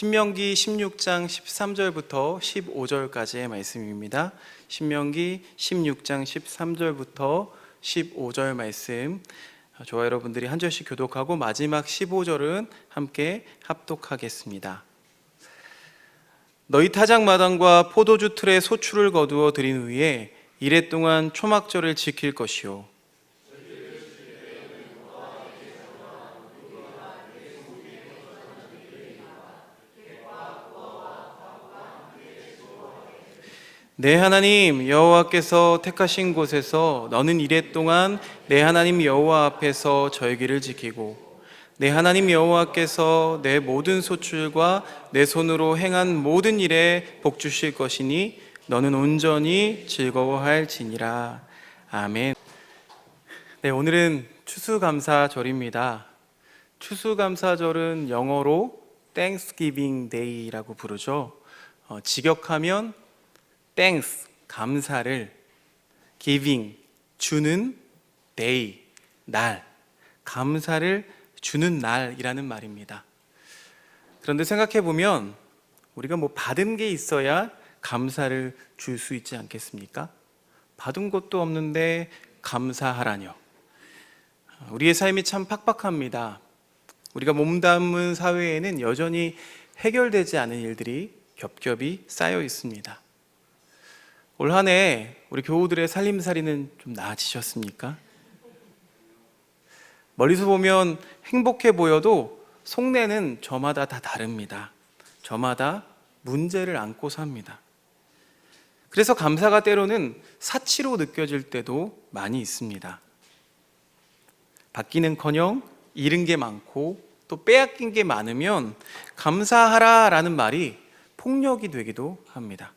신명기 16장 13절부터 15절까지의 말씀입니다. 신명기 16장 13절부터 15절 말씀, 저와 여러분들이 한 절씩 교독하고 마지막 15절은 함께 합독하겠습니다. 너희 타작마당과 포도주 틀에 소출을 거두어 드린 후에 이레 동안 초막절을 지킬 것이요 내 하나님 여호와께서 택하신 곳에서 너는 이레 동안 내 하나님 여호와 앞에서 절기를 지키고 내 하나님 여호와께서 내 모든 소출과 내 손으로 행한 모든 일에 복 주실 것이니 너는 온전히 즐거워할지니라. 아멘. 네, 오늘은 추수감사절입니다. 추수감사절은 영어로 Thanksgiving Day라고 부르죠. 직역하면 Thanks, 감사를, Giving, 주는, Day, 날, 감사를 주는 날이라는 말입니다. 그런데 생각해보면 우리가 받은 게 있어야 감사를 줄 수 있지 않겠습니까? 받은 것도 없는데 감사하라뇨. 우리의 삶이 참 팍팍합니다. 우리가 몸담은 사회에는 여전히 해결되지 않은 일들이 겹겹이 쌓여 있습니다. 올 한 해 우리 교우들의 살림살이는 좀 나아지셨습니까? 멀리서 보면 행복해 보여도 속내는 저마다 다 다릅니다. 저마다 문제를 안고 삽니다. 그래서 감사가 때로는 사치로 느껴질 때도 많이 있습니다. 받기는커녕 잃은 게 많고 또 빼앗긴 게 많으면 감사하라라는 말이 폭력이 되기도 합니다.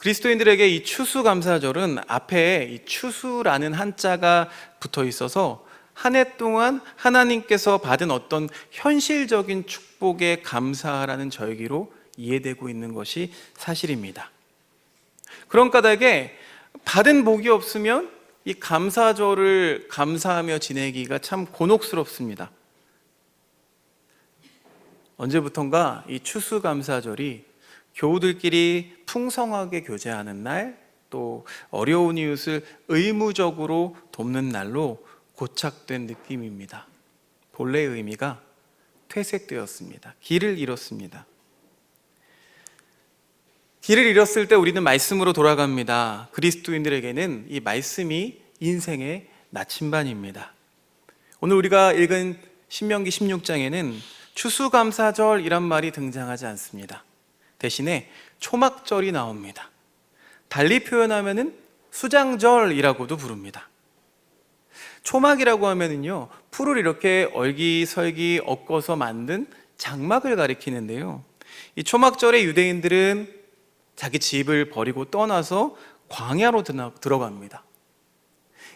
그리스도인들에게 이 추수감사절은 앞에 이 추수라는 한자가 붙어 있어서 한 해 동안 하나님께서 받은 어떤 현실적인 축복에 감사하라는 절기로 이해되고 있는 것이 사실입니다. 그런 까닭에 받은 복이 없으면 이 감사절을 감사하며 지내기가 참 곤혹스럽습니다. 언제부턴가 이 추수감사절이 교우들끼리 풍성하게 교제하는 날, 또 어려운 이웃을 의무적으로 돕는 날로 고착된 느낌입니다. 본래의 의미가 퇴색되었습니다. 길을 잃었습니다. 길을 잃었을 때 우리는 말씀으로 돌아갑니다. 그리스도인들에게는 이 말씀이 인생의 나침반입니다. 오늘 우리가 읽은 신명기 16장에는 추수감사절이란 말이 등장하지 않습니다. 대신에 초막절이 나옵니다. 달리 표현하면은 수장절이라고도 부릅니다. 초막이라고 하면은요, 풀을 이렇게 얼기설기 엮어서 만든 장막을 가리키는데요. 이 초막절에 유대인들은 자기 집을 버리고 떠나서 광야로 들어갑니다.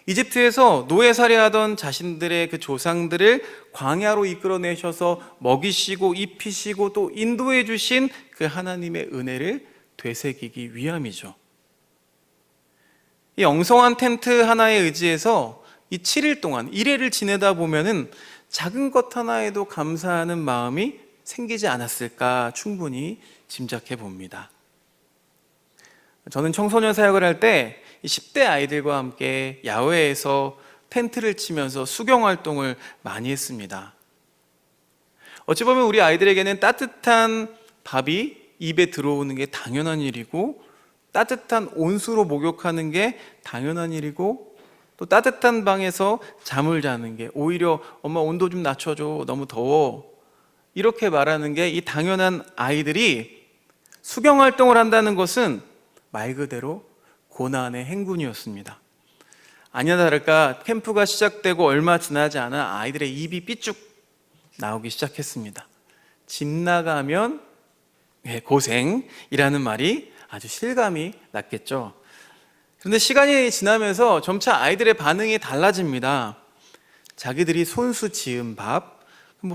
이집트에서 노예살이하던 자신들의 그 조상들을 광야로 이끌어내셔서 먹이시고 입히시고 또 인도해 주신 그 하나님의 은혜를 되새기기 위함이죠. 이 엉성한 텐트 하나에 의지해서 이 7일 동안 1회를 지내다 보면은 작은 것 하나에도 감사하는 마음이 생기지 않았을까 충분히 짐작해 봅니다. 저는 청소년 사역을 할 때 10대 아이들과 함께 야외에서 텐트를 치면서 수경 활동을 많이 했습니다. 어찌 보면 우리 아이들에게는 따뜻한 밥이 입에 들어오는 게 당연한 일이고, 따뜻한 온수로 목욕하는 게 당연한 일이고, 또 따뜻한 방에서 잠을 자는 게 오히려 엄마 온도 좀 낮춰줘, 너무 더워, 이렇게 말하는 게 이 당연한 아이들이 수경 활동을 한다는 것은 말 그대로 고난의 행군이었습니다. 아니나 다를까 캠프가 시작되고 얼마 지나지 않아 아이들의 입이 삐쭉 나오기 시작했습니다. 집 나가면 고생이라는 말이 아주 실감이 났겠죠. 그런데 시간이 지나면서 점차 아이들의 반응이 달라집니다. 자기들이 손수 지은 밥,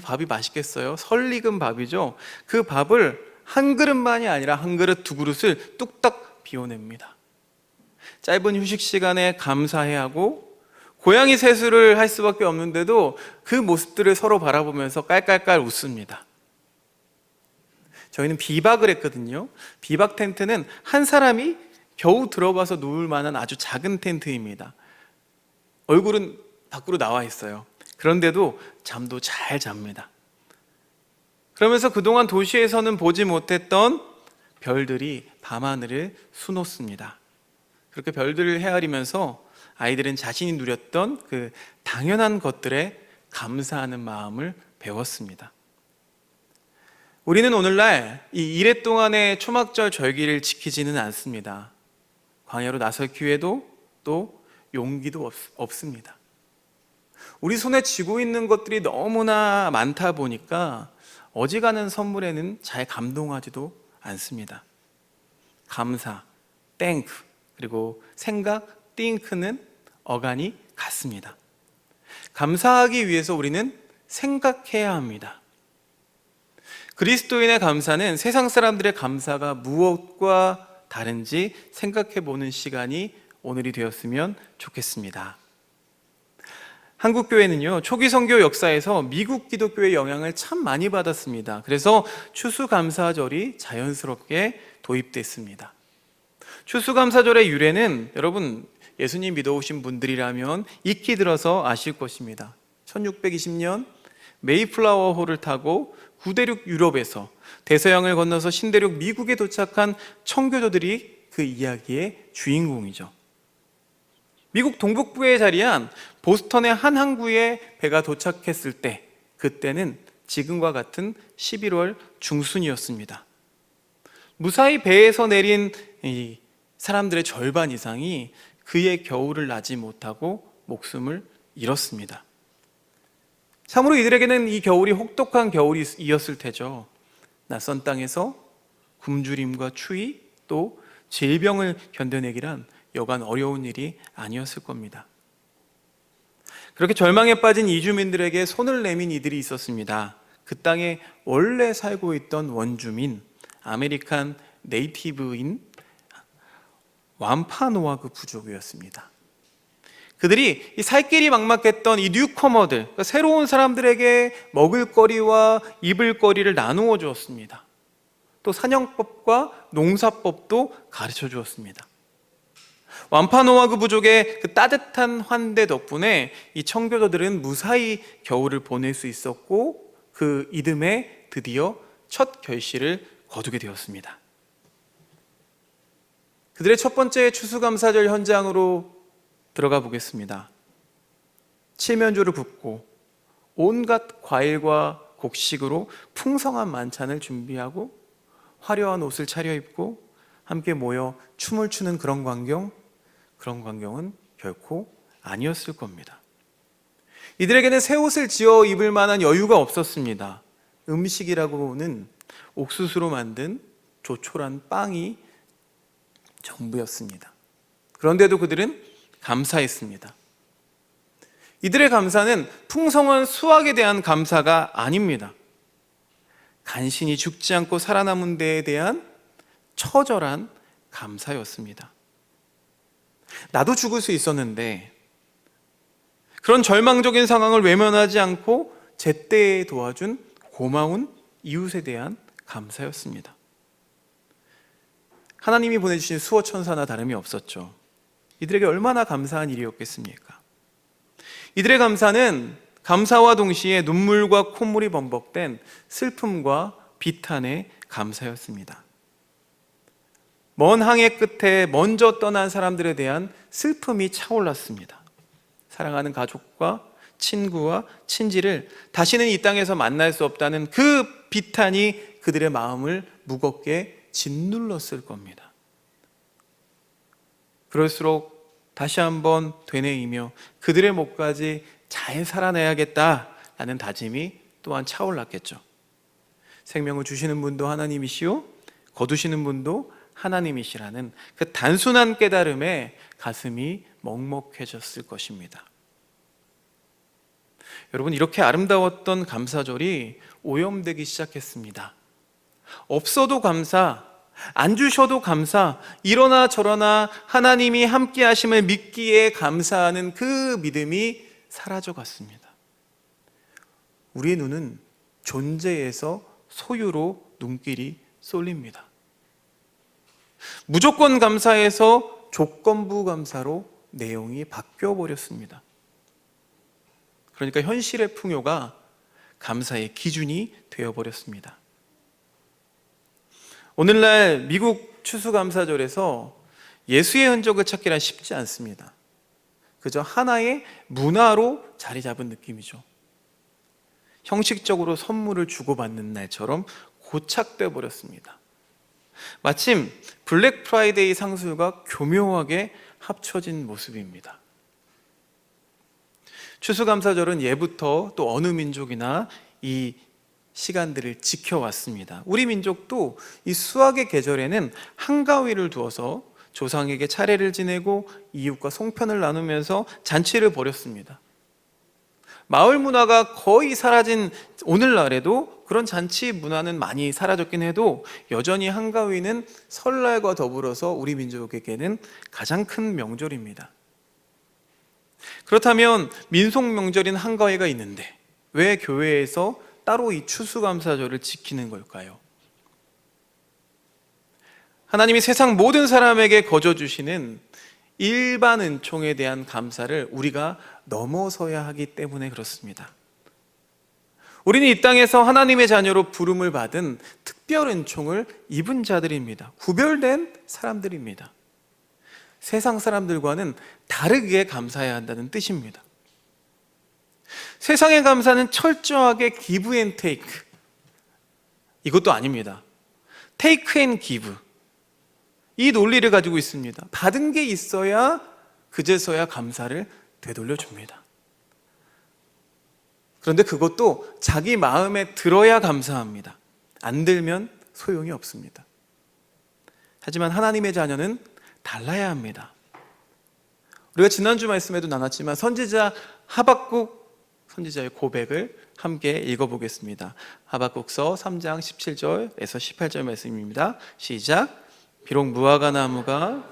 밥이 맛있겠어요? 설익은 밥이죠. 그 밥을 한 그릇만이 아니라 한 그릇 두 그릇을 뚝딱 비워냅니다. 짧은 휴식 시간에 감사해야 하고, 고양이 세수를 할 수밖에 없는데도 그 모습들을 서로 바라보면서 깔깔깔 웃습니다. 저희는 비박을 했거든요. 비박 텐트는 한 사람이 겨우 들어가서 누울 만한 아주 작은 텐트입니다. 얼굴은 밖으로 나와 있어요. 그런데도 잠도 잘 잡니다. 그러면서 그동안 도시에서는 보지 못했던 별들이 밤하늘을 수놓습니다. 그렇게 별들을 헤아리면서 아이들은 자신이 누렸던 그 당연한 것들에 감사하는 마음을 배웠습니다. 우리는 오늘날 이 이래 동안의 초막절 절기를 지키지는 않습니다. 광야로 나설 기회도 또 용기도 없습니다. 우리 손에 쥐고 있는 것들이 너무나 많다 보니까 어지간한 선물에는 잘 감동하지도 않습니다. 감사, 땡크, 그리고 생각, 띵크는 어간이 같습니다. 감사하기 위해서 우리는 생각해야 합니다. 그리스도인의 감사는 세상 사람들의 감사가 무엇과 다른지 생각해 보는 시간이 오늘이 되었으면 좋겠습니다. 한국교회는요, 초기 선교 역사에서 미국 기독교의 영향을 참 많이 받았습니다. 그래서 추수감사절이 자연스럽게 도입됐습니다. 추수감사절의 유래는 여러분 예수님 믿어오신 분들이라면 익히 들어서 아실 것입니다. 1620년 메이플라워호를 타고 구대륙 유럽에서 대서양을 건너서 신대륙 미국에 도착한 청교도들이 그 이야기의 주인공이죠. 미국 동북부에 자리한 보스턴의 한 항구에 배가 도착했을 때, 그때는 지금과 같은 11월 중순이었습니다. 무사히 배에서 내린 이 사람들의 절반 이상이 그의 겨울을 나지 못하고 목숨을 잃었습니다. 참으로 이들에게는 이 겨울이 혹독한 겨울이었을 테죠. 낯선 땅에서 굶주림과 추위 또 질병을 견뎌내기란 여간 어려운 일이 아니었을 겁니다. 그렇게 절망에 빠진 이주민들에게 손을 내민 이들이 있었습니다. 그 땅에 원래 살고 있던 원주민, 아메리칸 네이티브인 완파노아그 부족이었습니다. 그들이 이 살 길이 막막했던 이 뉴커머들, 그러니까 새로운 사람들에게 먹을거리와 입을거리를 나누어 주었습니다. 또 사냥법과 농사법도 가르쳐 주었습니다. 완파노아그 부족의 그 따뜻한 환대 덕분에 이 청교도들은 무사히 겨울을 보낼 수 있었고, 그 이듬해 드디어 첫 결실을 거두게 되었습니다. 그들의 첫 번째 추수감사절 현장으로 들어가 보겠습니다. 칠면조를 붓고 온갖 과일과 곡식으로 풍성한 만찬을 준비하고 화려한 옷을 차려입고 함께 모여 춤을 추는 그런 광경은 결코 아니었을 겁니다. 이들에게는 새 옷을 지어 입을 만한 여유가 없었습니다. 음식이라고는 옥수수로 만든 조촐한 빵이 전부였습니다. 그런데도 그들은 감사했습니다. 이들의 감사는 풍성한 수확에 대한 감사가 아닙니다. 간신히 죽지 않고 살아남은 데에 대한 처절한 감사였습니다. 나도 죽을 수 있었는데 그런 절망적인 상황을 외면하지 않고 제때에 도와준 고마운 이웃에 대한 감사였습니다. 하나님이 보내주신 수호천사나 다름이 없었죠. 이들에게 얼마나 감사한 일이었겠습니까? 이들의 감사는 감사와 동시에 눈물과 콧물이 범벅된 슬픔과 비탄의 감사였습니다. 먼 항해 끝에 먼저 떠난 사람들에 대한 슬픔이 차올랐습니다. 사랑하는 가족과 친구와 친지를 다시는 이 땅에서 만날 수 없다는 그 비탄이 그들의 마음을 무겁게 짓눌렀을 겁니다. 그럴수록 다시 한번 되뇌이며 그들의 목까지 잘 살아내야겠다라는 다짐이 또한 차올랐겠죠. 생명을 주시는 분도 하나님이시오, 거두시는 분도 하나님이시라는 그 단순한 깨달음에 가슴이 먹먹해졌을 것입니다. 여러분, 이렇게 아름다웠던 감사절이 오염되기 시작했습니다. 없어도 감사, 안 주셔도 감사, 이러나 저러나 하나님이 함께 하심을 믿기에 감사하는 그 믿음이 사라져 갔습니다. 우리의 눈은 존재에서 소유로 눈길이 쏠립니다. 무조건 감사에서 조건부 감사로 내용이 바뀌어 버렸습니다. 그러니까 현실의 풍요가 감사의 기준이 되어 버렸습니다. 오늘날 미국 추수감사절에서 예수의 흔적을 찾기란 쉽지 않습니다. 그저 하나의 문화로 자리 잡은 느낌이죠. 형식적으로 선물을 주고받는 날처럼 고착되어 버렸습니다. 마침 블랙 프라이데이 상술과 교묘하게 합쳐진 모습입니다. 추수감사절은 예부터 또 어느 민족이나 이 시간들을 지켜왔습니다. 우리 민족도 이 수확의 계절에는 한가위를 두어서 조상에게 차례를 지내고 이웃과 송편을 나누면서 잔치를 벌였습니다. 마을 문화가 거의 사라진 오늘날에도 그런 잔치 문화는 많이 사라졌긴 해도 여전히 한가위는 설날과 더불어서 우리 민족에게는 가장 큰 명절입니다. 그렇다면 민속 명절인 한가위가 있는데 왜 교회에서 따로 이 추수감사절을 지키는 걸까요? 하나님이 세상 모든 사람에게 거저 주시는 일반 은총에 대한 감사를 우리가 넘어서야 하기 때문에 그렇습니다. 우리는 이 땅에서 하나님의 자녀로 부름을 받은 특별 은총을 입은 자들입니다. 구별된 사람들입니다. 세상 사람들과는 다르게 감사해야 한다는 뜻입니다. 세상의 감사는 철저하게 give and take, 이것도 아닙니다. take and give, 이 논리를 가지고 있습니다. 받은 게 있어야 그제서야 감사를 되돌려 줍니다. 그런데 그것도 자기 마음에 들어야 감사합니다. 안 들면 소용이 없습니다. 하지만 하나님의 자녀는 달라야 합니다. 우리가 지난주 말씀에도 나눴지만 선지자 하박국 선지자의 고백을 함께 읽어보겠습니다. 하박국서 3장 17절에서 18절 말씀입니다. 시작. 비록 무화과 나무가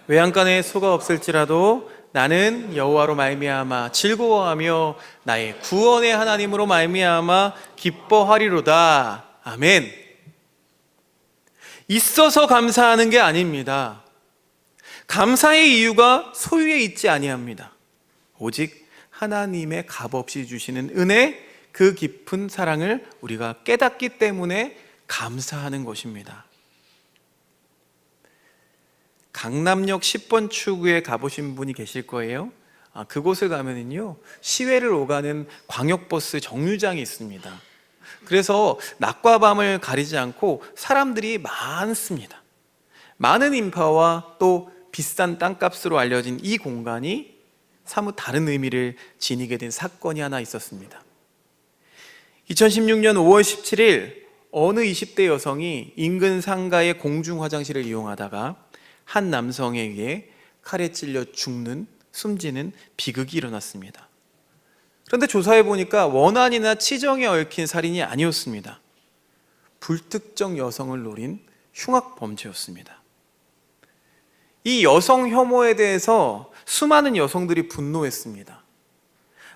외양간에 소가 없을지라도 나는 여호와로 말미암아 즐거워하며 나의 구원의 하나님으로 말미암아 기뻐하리로다. 아멘. 있어서 감사하는 게 아닙니다. 감사의 이유가 소유에 있지 아니합니다. 오직 하나님의 값없이 주시는 은혜, 그 깊은 사랑을 우리가 깨닫기 때문에 감사하는 것입니다. 강남역 10번 출구에 가보신 분이 계실 거예요. 그곳을 가면은요, 시외를 오가는 광역버스 정류장이 있습니다. 그래서 낮과 밤을 가리지 않고 사람들이 많습니다. 많은 인파와 또 비싼 땅값으로 알려진 이 공간이 사뭇 다른 의미를 지니게 된 사건이 하나 있었습니다. 2016년 5월 17일 어느 20대 여성이 인근 상가의 공중 화장실을 이용하다가 한 남성에 의해 칼에 찔려 죽는, 숨지는 비극이 일어났습니다. 그런데 조사해 보니까 원한이나 치정에 얽힌 살인이 아니었습니다. 불특정 여성을 노린 흉악 범죄였습니다. 이 여성 혐오에 대해서 수많은 여성들이 분노했습니다.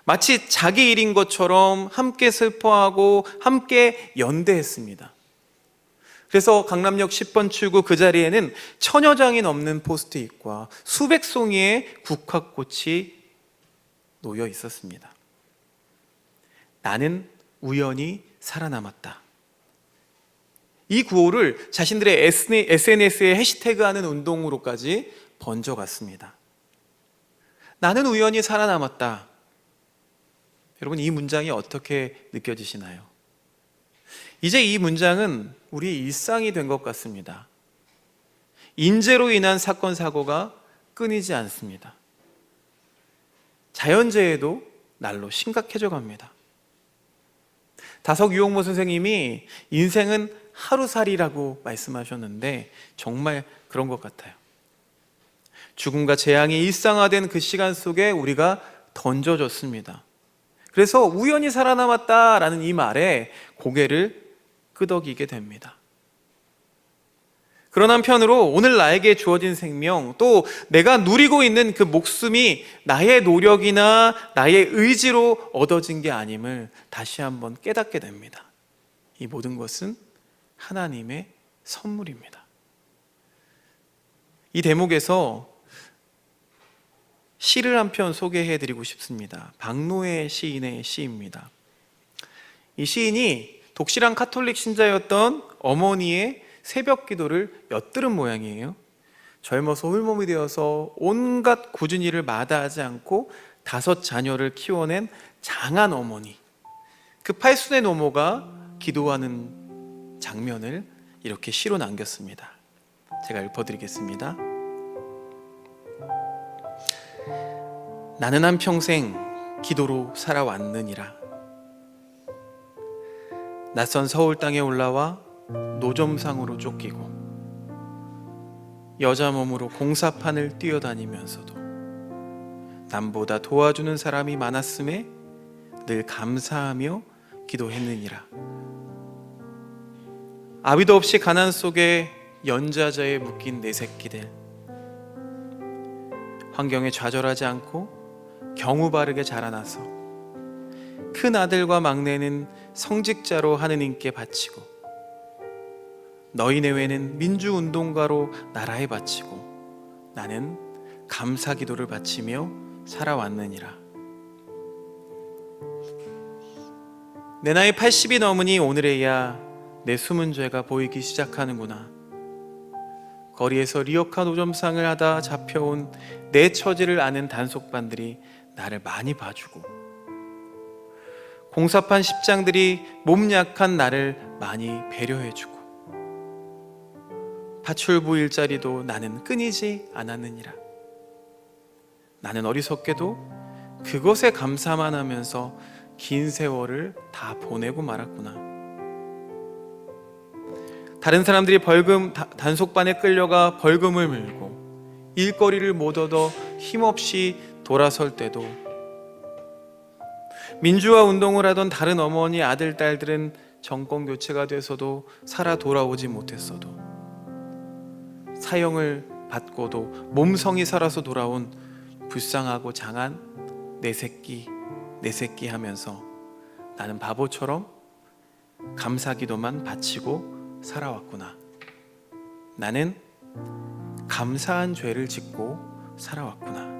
마치 자기 일인 것처럼 함께 슬퍼하고 함께 연대했습니다. 그래서 강남역 10번 출구 그 자리에는 1000여 장이 넘는 포스트잇과 수백 송이의 국화꽃이 놓여 있었습니다. 나는 우연히 살아남았다. 이 구호를 자신들의 SNS에 해시태그하는 운동으로까지 번져갔습니다. 나는 우연히 살아남았다. 여러분, 이 문장이 어떻게 느껴지시나요? 이제 이 문장은 우리의 일상이 된 것 같습니다. 인재로 인한 사건, 사고가 끊이지 않습니다. 자연재해도 날로 심각해져 갑니다. 다석 유홍모 선생님이 인생은 하루살이라고 말씀하셨는데 정말 그런 것 같아요. 죽음과 재앙이 일상화된 그 시간 속에 우리가 던져졌습니다. 그래서 우연히 살아남았다라는 이 말에 고개를 끄덕이게 됩니다. 그런 한편으로 오늘 나에게 주어진 생명, 또 내가 누리고 있는 그 목숨이 나의 노력이나 나의 의지로 얻어진 게 아님을 다시 한번 깨닫게 됩니다. 이 모든 것은 하나님의 선물입니다. 이 대목에서 시를 한 편 소개해드리고 싶습니다. 박노해 시인의 시입니다. 이 시인이 독실한 카톨릭 신자였던 어머니의 새벽 기도를 엿들은 모양이에요. 젊어서 홀몸이 되어서 온갖 굳은 일을 마다하지 않고 5 자녀를 키워낸 장한 어머니, 그 팔순의 노모가 기도하는 장면을 이렇게 시로 남겼습니다. 제가 읊어드리겠습니다. 나는 한평생 기도로 살아왔느니라. 낯선 서울 땅에 올라와 노점상으로 쫓기고 여자 몸으로 공사판을 뛰어다니면서도 남보다 도와주는 사람이 많았음에 늘 감사하며 기도했느니라. 아비도 없이 가난 속에 연좌자에 묶인 내 새끼들, 환경에 좌절하지 않고 경우 바르게 자라나서 큰 아들과 막내는 성직자로 하느님께 바치고 너희 내외는 민주운동가로 나라에 바치고 나는 감사기도를 바치며 살아왔느니라. 내 나이 80이 넘으니 오늘에야 내 숨은 죄가 보이기 시작하는구나. 거리에서 리어카 노점상을 하다 잡혀온 내 처지를 아는 단속반들이 나를 많이 봐주고 공사판 십장들이 몸 약한 나를 많이 배려해주고 파출부 일자리도 나는 끊이지 않았느니라. 나는 어리석게도 그것에 감사만 하면서 긴 세월을 다 보내고 말았구나. 다른 사람들이 단속반에 끌려가 벌금을 물고 일거리를 못 얻어 힘없이 돌아설 때도, 민주화 운동을 하던 다른 어머니 아들 딸들은 정권 교체가 돼서도 살아 돌아오지 못했어도, 사형을 받고도 몸성이 살아서 돌아온 불쌍하고 장한 내 새끼 하면서 나는 바보처럼 감사기도만 바치고 살아왔구나. 나는 감사한 죄를 짓고 살아왔구나.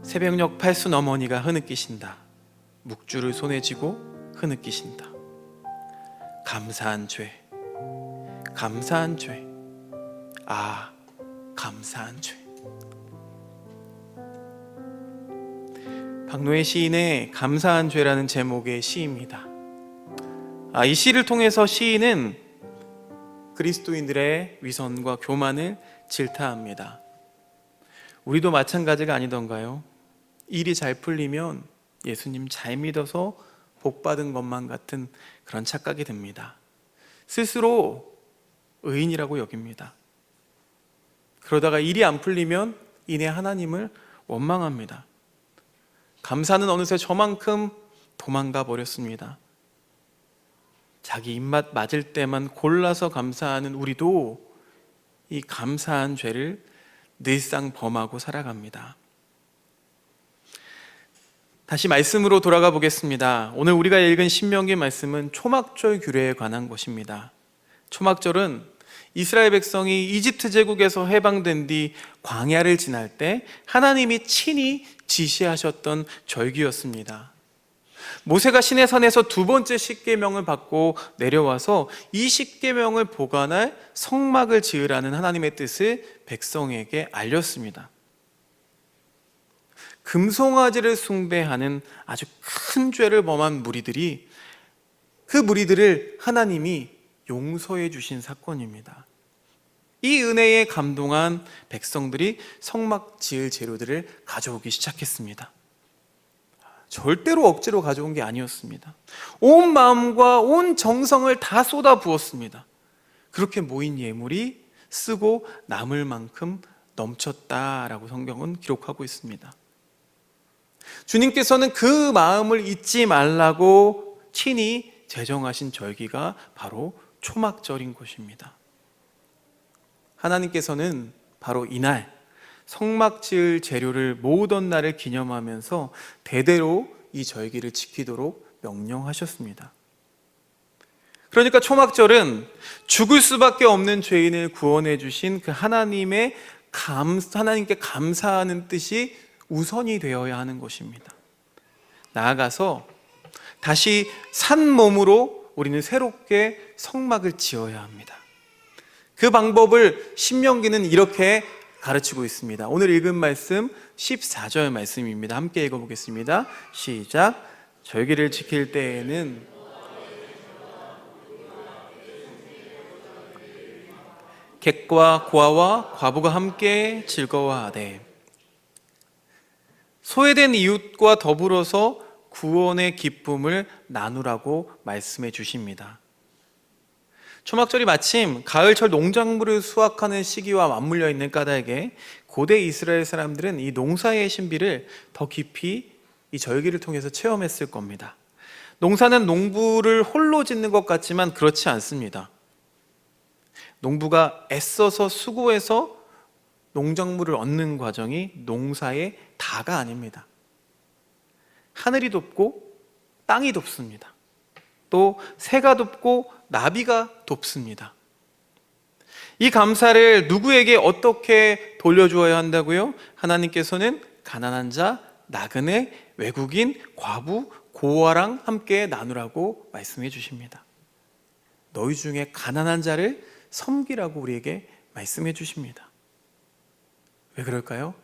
새벽녘 팔순 어머니가 흐느끼신다. 묵주를 손에 쥐고 흐느끼신다. 감사한 죄, 감사한 죄, 아, 감사한 죄. 박노해 시인의 감사한 죄라는 제목의 시입니다. 이 시를 통해서 시인은 그리스도인들의 위선과 교만을 질타합니다. 우리도 마찬가지가 아니던가요? 일이 잘 풀리면 예수님 잘 믿어서 복 받은 것만 같은 그런 착각이 듭니다. 스스로 의인이라고 여깁니다. 그러다가 일이 안 풀리면 이내 하나님을 원망합니다. 감사는 어느새 저만큼 도망가 버렸습니다. 자기 입맛 맞을 때만 골라서 감사하는 우리도 이 감사한 죄를 늘상 범하고 살아갑니다. 다시 말씀으로 돌아가 보겠습니다. 오늘 우리가 읽은 신명기 말씀은 초막절 규례에 관한 것입니다. 초막절은 이스라엘 백성이 이집트 제국에서 해방된 뒤 광야를 지날 때 하나님이 친히 지시하셨던 절기였습니다. 모세가 시내산에서 2번째 십계명을 받고 내려와서 이 십계명을 보관할 성막을 지으라는 하나님의 뜻을 백성에게 알렸습니다. 금송아지를 숭배하는 아주 큰 죄를 범한 무리들이, 그 무리들을 하나님이 용서해 주신 사건입니다. 이 은혜에 감동한 백성들이 성막 지을 재료들을 가져오기 시작했습니다. 절대로 억지로 가져온 게 아니었습니다. 온 마음과 온 정성을 다 쏟아 부었습니다. 그렇게 모인 예물이 쓰고 남을 만큼 넘쳤다라고 성경은 기록하고 있습니다. 주님께서는 그 마음을 잊지 말라고 친히 제정하신 절기가 바로 초막절인 것입니다. 하나님께서는 바로 이날 성막 지을 재료를 모으던 날을 기념하면서 대대로 이 절기를 지키도록 명령하셨습니다. 그러니까 초막절은 죽을 수밖에 없는 죄인을 구원해 주신 그 하나님께 감사하는 뜻이 우선이 되어야 하는 것입니다. 나아가서 다시 산 몸으로 우리는 새롭게 성막을 지어야 합니다. 그 방법을 신명기는 이렇게 가르치고 있습니다. 오늘 읽은 말씀 14절 말씀입니다. 함께 읽어보겠습니다. 시작. 절기를 지킬 때에는 객과 고아와 과부가 함께 즐거워하되 소외된 이웃과 더불어서 구원의 기쁨을 나누라고 말씀해 주십니다. 초막절이 마침 가을철 농작물을 수확하는 시기와 맞물려 있는 까닭에 고대 이스라엘 사람들은 이 농사의 신비를 더 깊이 이 절기를 통해서 체험했을 겁니다. 농사는 농부를 홀로 짓는 것 같지만 그렇지 않습니다. 농부가 애써서 수고해서 농작물을 얻는 과정이 농사의 다가 아닙니다. 하늘이 돕고 땅이 돕습니다. 또 새가 돕고 나비가 돕습니다. 이 감사를 누구에게 어떻게 돌려주어야 한다고요? 하나님께서는 가난한 자, 나그네, 외국인, 과부, 고아랑 함께 나누라고 말씀해 주십니다. 너희 중에 가난한 자를 섬기라고 우리에게 말씀해 주십니다. 왜 그럴까요?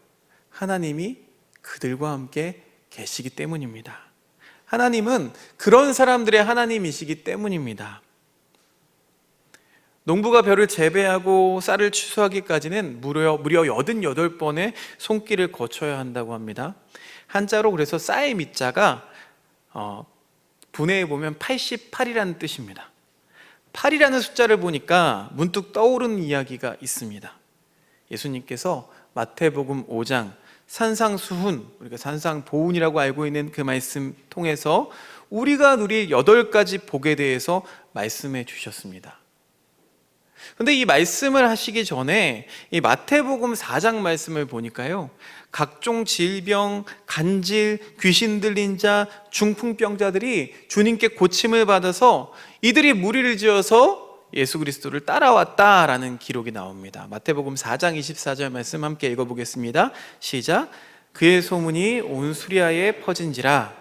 하나님이 그들과 함께 계시기 때문입니다. 하나님은 그런 사람들의 하나님이시기 때문입니다. 농부가 벼를 재배하고 쌀을 추수하기까지는 무려 88번의 손길을 거쳐야 한다고 합니다. 한자로 그래서 쌀 밑자가 분해해 보면 88이라는 뜻입니다. 8이라는 숫자를 보니까 문득 떠오르는 이야기가 있습니다. 예수님께서 마태복음 5장 산상수훈, 우리가 산상보훈이라고 알고 있는 그 말씀 통해서 우리가 누릴 8가지 복에 대해서 말씀해 주셨습니다. 그런데 이 말씀을 하시기 전에 이 마태복음 4장 말씀을 보니까요, 각종 질병, 간질, 귀신 들린 자, 중풍병자들이 주님께 고침을 받아서 이들이 무리를 지어서 예수 그리스도를 따라왔다라는 기록이 나옵니다. 마태복음 4장 24절 말씀 함께 읽어보겠습니다. 시작. 그의 소문이 온 수리아에 퍼진지라.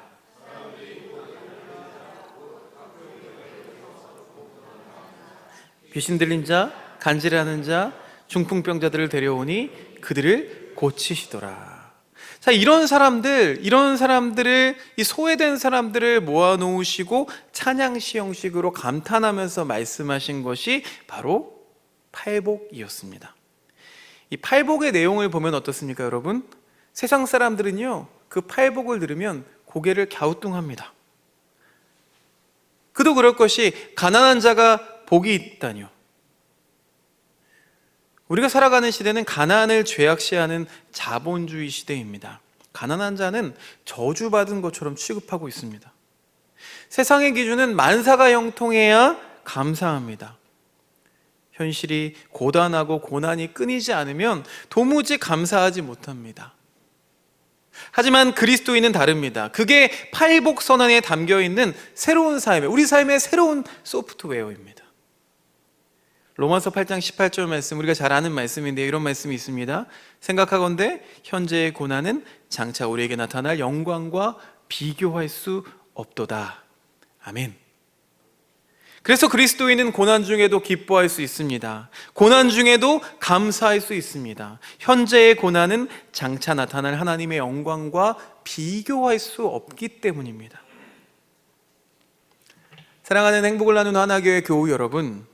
귀신 들린 자, 간질하는 자, 중풍병자들을 데려오니 그들을 고치시더라. 자, 이런 사람들을, 이 소외된 사람들을 모아놓으시고 찬양시 형식으로 감탄하면서 말씀하신 것이 바로 팔복이었습니다. 이 팔복의 내용을 보면 어떻습니까, 여러분? 세상 사람들은요, 그 팔복을 들으면 고개를 갸우뚱합니다. 그도 그럴 것이 가난한 자가 복이 있다뇨. 우리가 살아가는 시대는 가난을 죄악시하는 자본주의 시대입니다. 가난한 자는 저주받은 것처럼 취급하고 있습니다. 세상의 기준은 만사가 형통해야 감사합니다. 현실이 고단하고 고난이 끊이지 않으면 도무지 감사하지 못합니다. 하지만 그리스도인은 다릅니다. 그게 팔복선언에 담겨있는 새로운 삶, 우리 삶의 새로운 소프트웨어입니다. 로마서 8장 18절 말씀, 우리가 잘 아는 말씀인데 이런 말씀이 있습니다. 생각하건대 현재의 고난은 장차 우리에게 나타날 영광과 비교할 수 없도다. 아멘. 그래서 그리스도인은 고난 중에도 기뻐할 수 있습니다. 고난 중에도 감사할 수 있습니다. 현재의 고난은 장차 나타날 하나님의 영광과 비교할 수 없기 때문입니다. 사랑하는 행복을 나누는 하나교회 교우 여러분,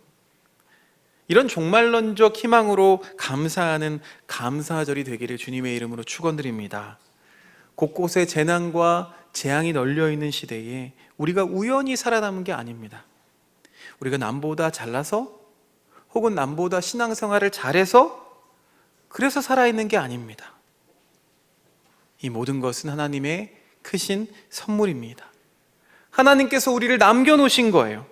이런 종말론적 희망으로 감사하는 감사절이 되기를 주님의 이름으로 축원드립니다. 곳곳에 재난과 재앙이 널려있는 시대에 우리가 우연히 살아남은 게 아닙니다. 우리가 남보다 잘나서 혹은 남보다 신앙생활을 잘해서 그래서 살아있는 게 아닙니다. 이 모든 것은 하나님의 크신 선물입니다. 하나님께서 우리를 남겨놓으신 거예요.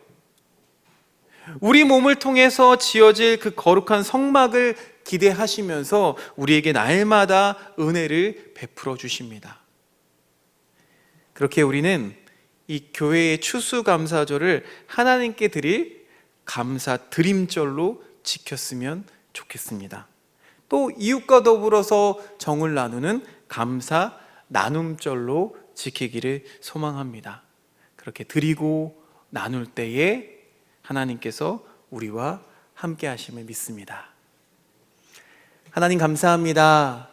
우리 몸을 통해서 지어질 그 거룩한 성막을 기대하시면서 우리에게 날마다 은혜를 베풀어 주십니다. 그렇게 우리는 이 교회의 추수감사절을 하나님께 드릴 감사 드림절로 지켰으면 좋겠습니다. 또 이웃과 더불어서 정을 나누는 감사 나눔절로 지키기를 소망합니다. 그렇게 드리고 나눌 때에 하나님께서 우리와 함께 하심을 믿습니다. 하나님 감사합니다.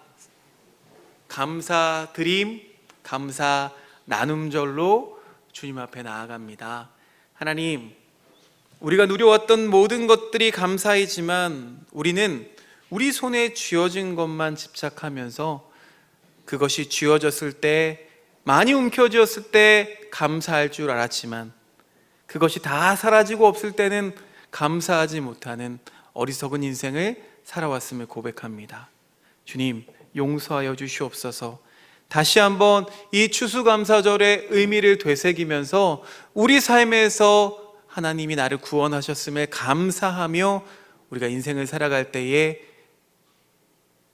감사 드림, 감사 나눔절로 주님 앞에 나아갑니다. 하나님, 우리가 누려왔던 모든 것들이 감사이지만 우리는 우리 손에 쥐어진 것만 집착하면서 그것이 쥐어졌을 때, 많이 움켜쥐었을 때 감사할 줄 알았지만 그것이 다 사라지고 없을 때는 감사하지 못하는 어리석은 인생을 살아왔음을 고백합니다. 주님, 용서하여 주시옵소서. 다시 한번 이 추수감사절의 의미를 되새기면서 우리 삶에서 하나님이 나를 구원하셨음에 감사하며 우리가 인생을 살아갈 때에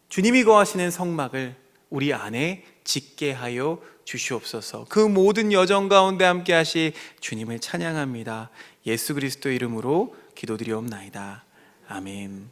주님이 거하시는 성막을 우리 안에 짓게 하여 주시옵소서. 그 모든 여정 가운데 함께 하실 주님을 찬양합니다. 예수 그리스도 이름으로 기도드리옵나이다. 아멘.